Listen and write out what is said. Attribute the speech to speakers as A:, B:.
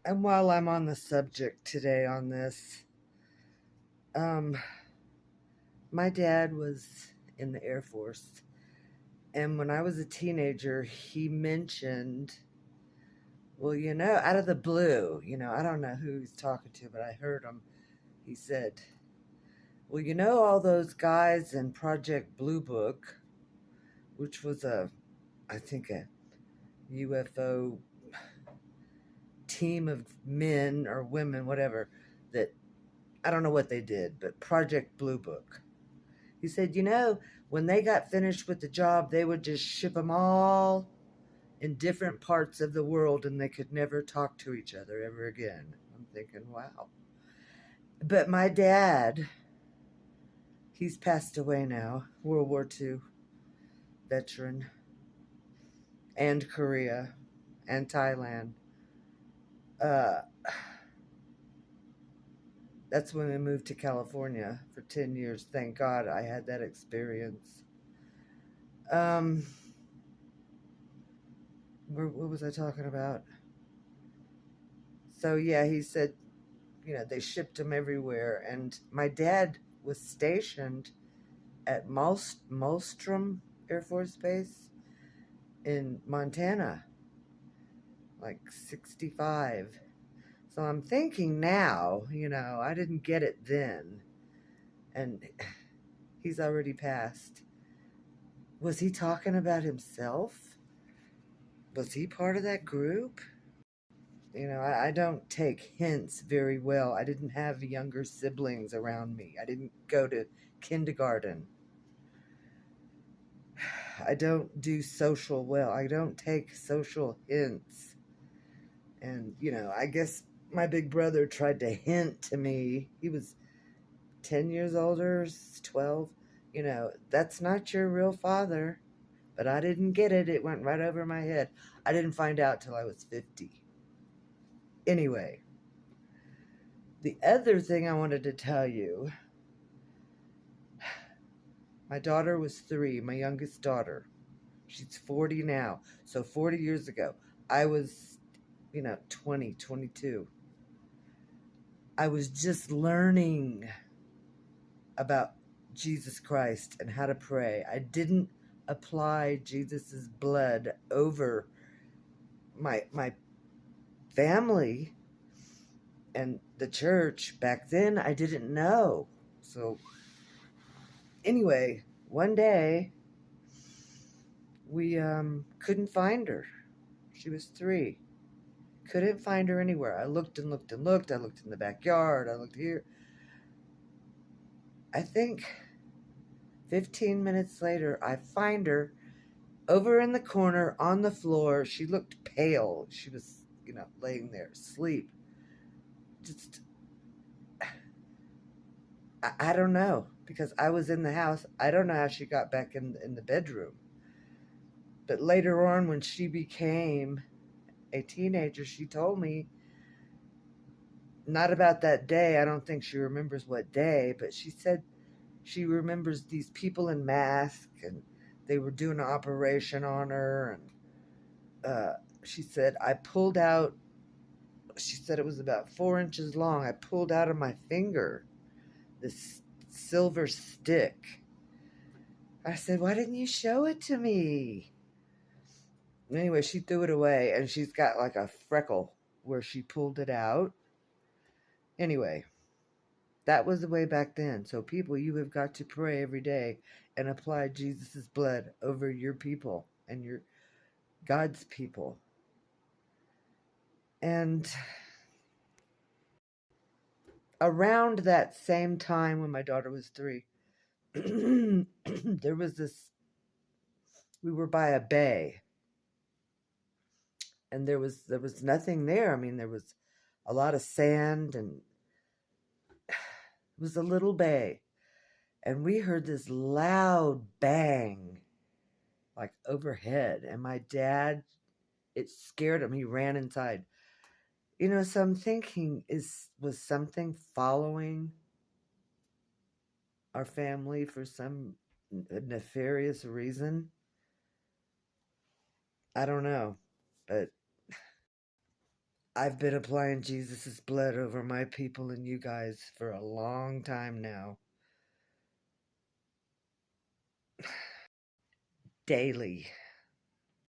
A: And while I'm on the subject today on this, um, my dad was in the Air Force. And when I was a teenager, he mentioned, well, out of the blue, I don't know who he's talking to, but I heard him. He said, well, all those guys in Project Blue Book, which was I think a UFO team of men or women, whatever, that I don't know what they did, but Project Blue Book. He said, when they got finished with the job, they would just ship them all in different parts of the world and they could never talk to each other ever again. I'm thinking, wow. But my dad, he's passed away now, World War II veteran, and Korea, and Thailand. Uh, that's when we moved to California for 10 years. Thank God I had that experience. Um, what was I talking about? So, yeah, he said, they shipped them everywhere. And my dad was stationed at Malmstrom Air Force Base in Montana, like 65. So I'm thinking now, I didn't get it then. And he's already passed. Was he talking about himself? Was he part of that group? I don't take hints very well. I didn't have younger siblings around me. I didn't go to kindergarten. I don't do social well. I don't take social hints. And, I guess my big brother tried to hint to me. He was 10 years older, 12. That's not your real father. But I didn't get it. It went right over my head. I didn't find out till I was 50. Anyway, the other thing I wanted to tell you, my daughter was 3, my youngest daughter. She's 40 now. So 40 years ago, I was, 20, 22. I was just learning about Jesus Christ and how to pray. I didn't apply Jesus's blood over my family and the church. Back then I didn't know. So anyway, one day we couldn't find her. She was 3. Couldn't find her anywhere. I looked and looked and looked. I looked in the backyard. I looked here. I think 15 minutes later, I find her over in the corner on the floor. She looked pale. She was, laying there asleep. Just, I don't know, because I was in the house. I don't know how she got back in the bedroom. But later on, when she became a teenager, she told me, not about that day. I don't think she remembers what day, but she said she remembers these people in masks and they were doing an operation on her. And she said, she said it was about 4 inches long. I pulled out of my finger this silver stick. I said, why didn't you show it to me? Anyway, she threw it away, and she's got like a freckle where she pulled it out. Anyway, that was the way back then. So people, you have got to pray every day and apply Jesus' blood over your people and your God's people. And around that same time when my daughter was 3, there was we were by a bay, and there was nothing there. I mean, there was a lot of sand, and it was a little bay. And we heard this loud bang, like overhead. And my dad, it scared him. He ran inside. So I'm thinking, was something following our family for some nefarious reason? I don't know. But I've been applying Jesus' blood over my people and you guys for a long time now. Daily.